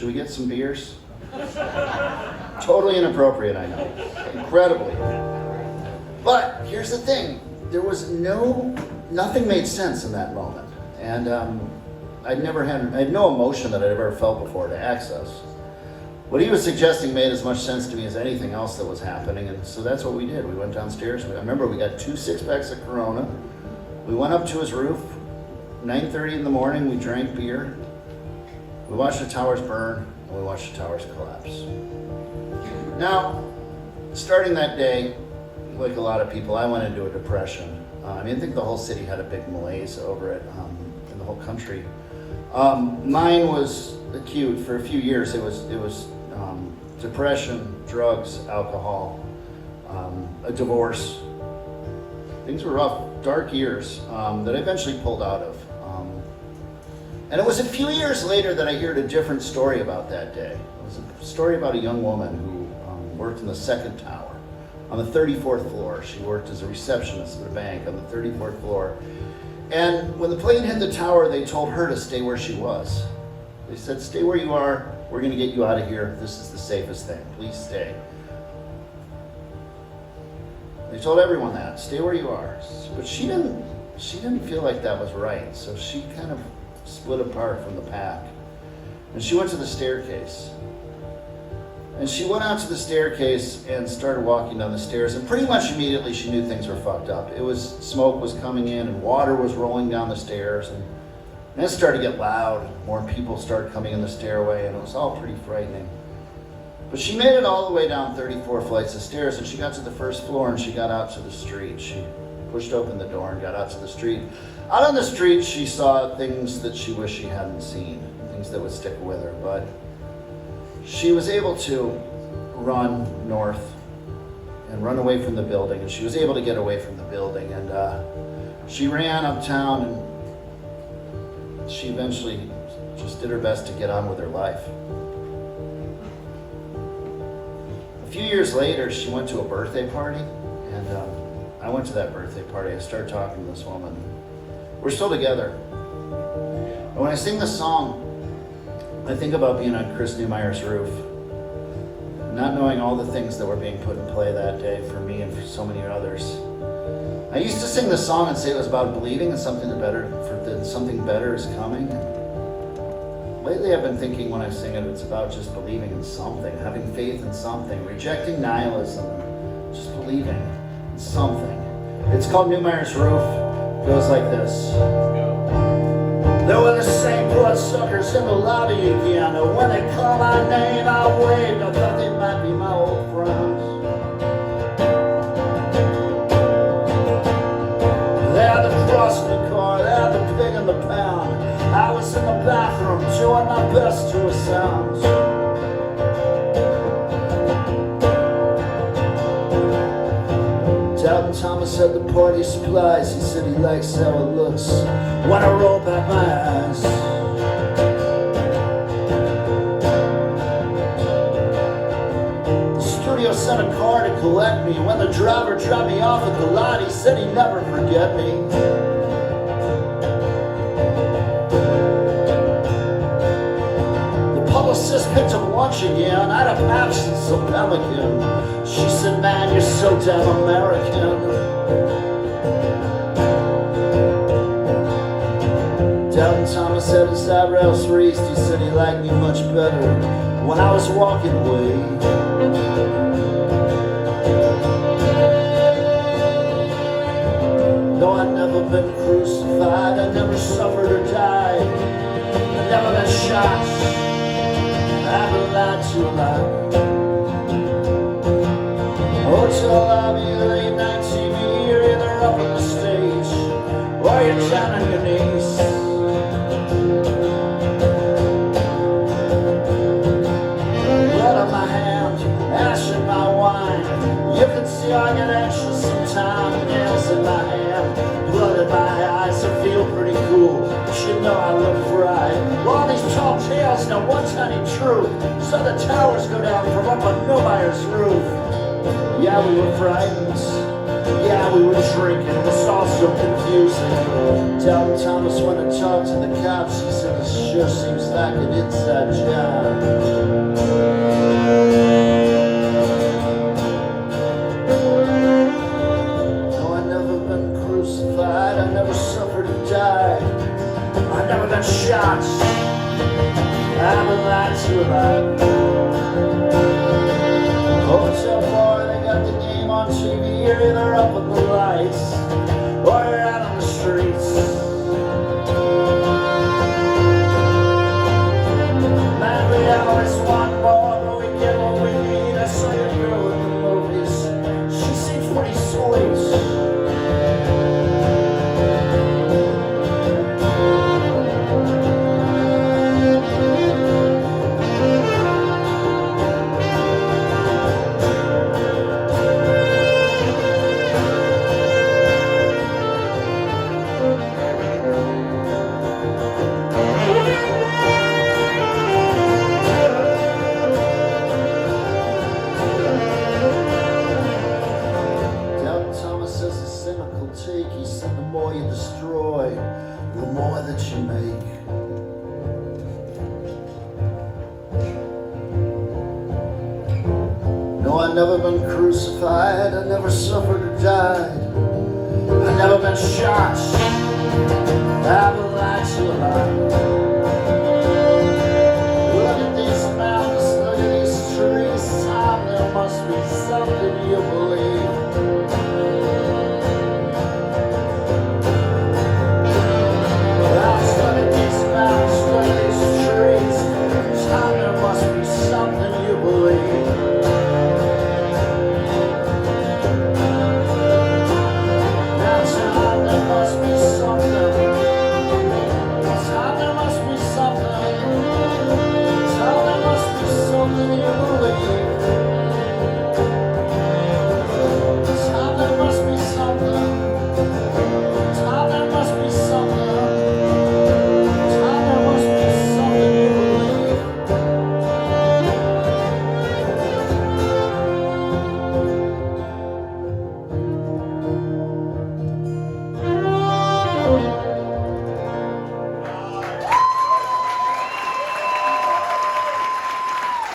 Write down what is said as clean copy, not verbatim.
Should we get some beers? Totally inappropriate, I know. Incredibly. But here's the thing. There was nothing made sense in that moment. And I had no emotion that I'd ever felt before to access. What he was suggesting made as much sense to me as anything else that was happening, and so that's what we did. We went downstairs. I remember we got 2 6-packs of Corona. We went up to his roof, 9:30 in the morning, we drank beer. We watched the towers burn, and we watched the towers collapse. Now, starting that day, like a lot of people, I went into a depression. I think the whole city had a big malaise over it, in the whole country. Mine was acute. For a few years. It was depression, drugs, alcohol, a divorce. Things were rough, dark years that I eventually pulled out of. And it was a few years later that I heard a different story about that day. It was a story about a young woman who worked in the second tower on the 34th floor. She worked as a receptionist at a bank on the 34th floor. And when the plane hit the tower, they told her to stay where she was. They said, stay where you are. We're going to get you out of here. This is the safest thing. Please stay. They told everyone that. Stay where you are. But she didn't feel like that was right. So she kind of split apart from the pack. And she went to the staircase. And she went out to the staircase and started walking down the stairs. And pretty much immediately she knew things were fucked up. Smoke was coming in and water was rolling down the stairs. And it started to get loud. More people started coming in the stairway, and it was all pretty frightening. But she made it all the way down 34 flights of stairs, and she got to the first floor, and she got out to the street. She pushed open the door and got out to the street. Out on the street, she saw things that she wished she hadn't seen, things that would stick with her. But she was able to run north and run away from the building, and she was able to get away from the building. And she ran uptown, and she eventually just did her best to get on with her life. A few years later, she went to a birthday party, and I went to that birthday party. I started talking to this woman. We're still together. And when I sing this song, I think about being on Chris Neumeyer's roof, not knowing all the things that were being put in play that day for me and for so many others. I used to sing this song and say it was about believing in something better is coming. Lately I've been thinking when I sing it, it's about just believing in something, having faith in something, rejecting nihilism, just believing in something. It's called Neumeyer's Roof. It goes like this. There were the same bloodsuckers in the lobby again. And when they called my name, I waved. I thought they might be my old friends. They had the cross in the car, they had the pig in the pound. I was in the bathroom doing my best to a sound. Doubting Thomas had the party supplies. He said he likes how it looks when I roll back my eyes. The studio sent a car to collect me. When the driver dropped me off at the lot, he said he'd never forget me. Publicist picked up lunch again. I'd have absence of pelican. She said, man, you're so damn American. Doubting Thomas had his eyebrows raised. He said he liked me much better when I was walking away. Though I'd never been crucified, I never suffered or died, I never been shot, I've been lied to a lot. Hotel lobby, late night TV, you're either up on the stage or you're down on your knees. Blood on my hand, ash in my wine. You can see I get anxious sometimes. Nails in my hand, blood in my eyes. I feel pretty cool, but you know I look fried. All these tall tales, now one tiny truth. So the towers go down from up on Neumeyer's roof. Yeah, we were frightened. Yeah, we were drinking, it was all so confusing. Tell Thomas when I talked to the cops, he said it sure seems like an inside job. No, I never been crucified, I never suffered or died. I never been shot, I've been lied to about. Hotel bar, they got the game on TV, you're either up with the lights or you're out on the streets. Man, we always want more, but we get what we need. I saw your girl in the movies, she seems pretty sweet. He said the more you destroy, the more that you make. No, I never been crucified, I never suffered or died. I never been shot, I've been lied to a lot.